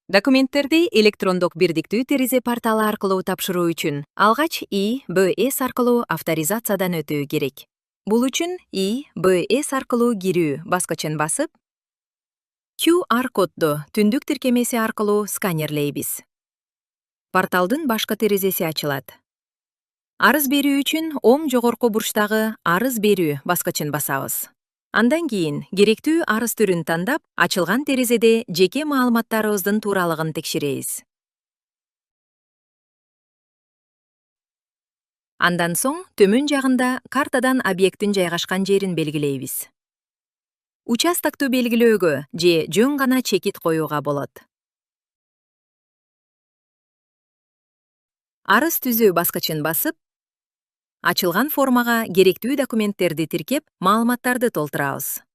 Документтерди электрондук бирдиктүү терезе порталы аркылуу тапшыруу үчүн алгач ИБС аркылуу авторизациядан өтүү керек. Бул үчүн ИБС аркылуу кирүү баскычын басып, QR кодду түндүк тиркемеси аркылуу сканерлейбиз. Порталдын башкы терезеси ачылат. Арыз берүү үчүн оң жогорку бурчтагы арыз берүү баскычын басабыз. Андан кийин керектүү арыз түрүн тандап, ачылган терезеде жеке маалыматтарыбыздын тууралыгын текшеребиз. Андан соң төмөн жагында картадан объекттин жайгашкан жерин белгилейбиз. Участокту белгилөөгө же жөн гана чекит коюуга болот. Арыз түзүү баскычын басып, ачылган формага керектүү документтерди тиркеп, маалыматтарды толтурабыз.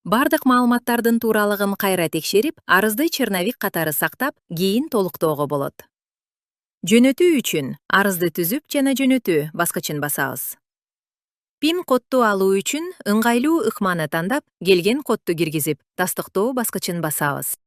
Бардык маалыматтардын тууралыгын кайра текшерип, арызды черновик катары сактап, кийин толуктоого болот. Жөнөтүү үчүн арызды түзүп жана жөнөтүү баскычын басабыз. Пин кодду алуу үчүн ыңгайлуу ыкманы тандап, келген кодду киргизип, тастыктоо баскычын басабыз.